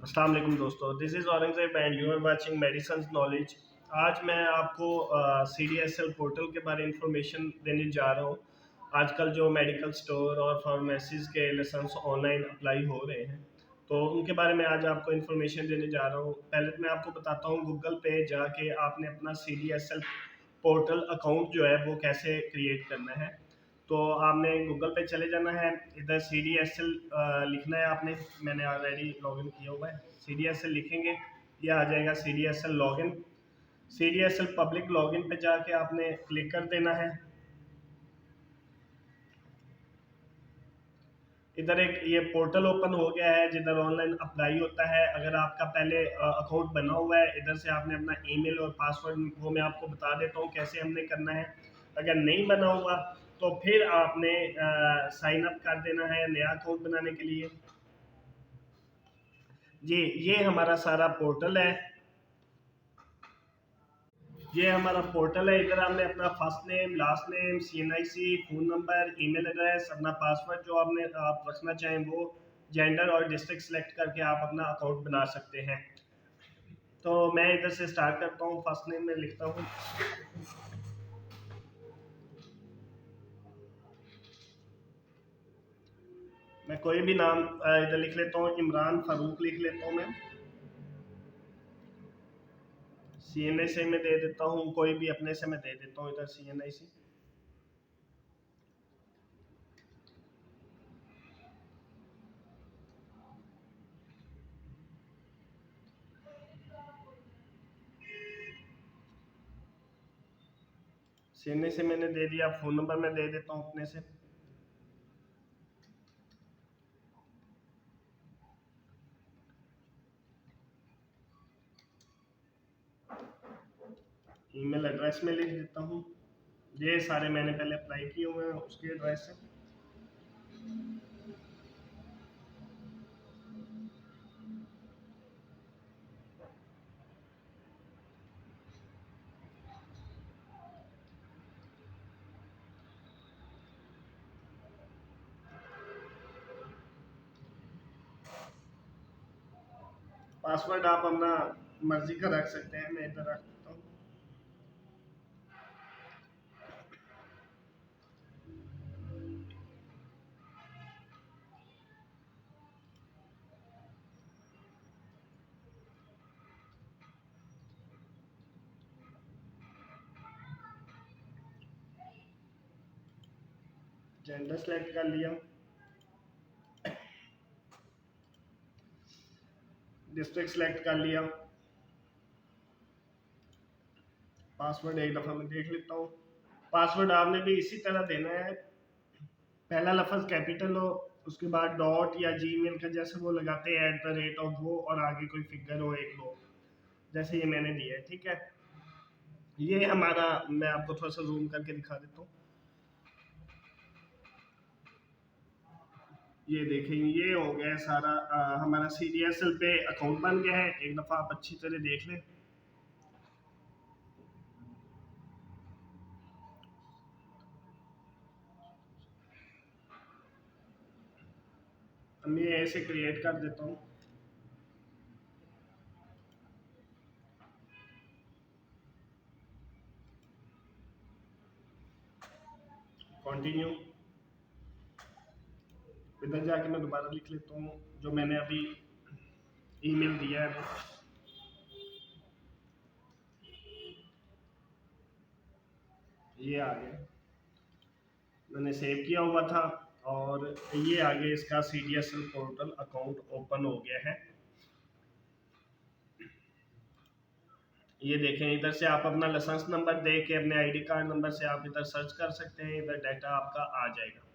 अस्सलाम वालेकुम दोस्तों, this is Aurangzeb and you are watching medicine knowledge. आज मैं आपको CDSL पोर्टल के बारे में इंफॉर्मेशन देने जा रहा हूँ। आजकल जो मेडिकल स्टोर और फार्मेसीज़ के लाइसेंस ऑनलाइन अप्लाई हो रहे हैं, तो उनके बारे में आज आपको इंफॉर्मेशन देने जा रहा हूँ। पहले तो मैं आपको बताता हूँ गूगल पे जाके आपने अपना CDSL पोर्टल अकाउंट जो है वो कैसे क्रिएट करना है। तो आपने गूगल पे चले जाना है, इधर CDSL लिखना है आपने। मैंने ऑलरेडी लॉगिन किया हुआ है। CDSL लिखेंगे, ये आ जाएगा CDSL login. CDSL public login पे जाके आपने क्लिक कर देना है। इधर एक ये पोर्टल ओपन हो गया है जिधर ऑनलाइन अप्लाई होता है। अगर आपका पहले अकाउंट बना हुआ है, इधर से आपने अपना ईमेल और पासवर्ड वो मैं आपको बता देता हूँ कैसे हमने करना है। अगर नहीं बना हुआ तो फिर आपने साइन अप कर देना है नया अकाउंट बनाने के लिए। जी, ये हमारा सारा पोर्टल है। ये हमारा पोर्टल है। इधर हमने अपना first name, last name, CNIC, phone number, email address, अपना पासवर्ड जो आप रखना चाहें वो, जेंडर और डिस्ट्रिक्ट सेलेक्ट करके आप अपना अकाउंट बना सकते हैं। तो मैं इधर से स्टार्ट करता हूँ। फर्स्ट नेम में लिखता हूँ, मैं कोई भी नाम इधर लिख लेता हूँ, इमरान फारूक लिख लेता हूँ मैं। CNIC में दे देता हूँ, कोई भी अपने से मैं दे देता हूँ इधर CNIC। CNIC मैंने दे दिया। फ़ोन नंबर मैं दे देता हूँ अपने से। ईमेल एड्रेस में लिख देता हूँ। ये सारे मैंने पहले अप्लाई किए हुए हैं उसके एड्रेस से। पासवर्ड आप अपना मर्जी का रख सकते हैं, मैं इधर रख देता हूँ। जेंडर सेलेक्ट कर लिया, डिस्ट्रिक्ट सेलेक्ट कर लिया। पासवर्ड एक दफ़ा मैं देख लेता हूँ। पासवर्ड आपने भी इसी तरह देना है, पहला लफ्ज़ कैपिटल हो, उसके बाद डॉट या जीमेल का जैसे वो लगाते हैं @ ऑफ वो, और आगे कोई फिगर हो एक दो, जैसे ये मैंने दिया है। ठीक है, ये हमारा, मैं आपको थोड़ा सा जूम करके दिखा देता हूँ। ये देखें, ये हो गया सारा हमारा CDSL पे अकाउंट बन गया है। एक दफ़ा आप अच्छी तरह देख लें। मैं ऐसे क्रिएट कर देता हूँ। कंटिन्यू, इधर जाके मैं दोबारा लिख लेता हूँ जो मैंने अभी ईमेल दिया है। ये आ गया, मैंने सेव किया हुआ था, और ये आगे इसका CDSL पोर्टल अकाउंट ओपन हो गया है। ये देखें, इधर से आप अपना लाइसेंस नंबर दे के अपने ID कार्ड नंबर से आप इधर सर्च कर सकते हैं, इधर डाटा आपका आ जाएगा।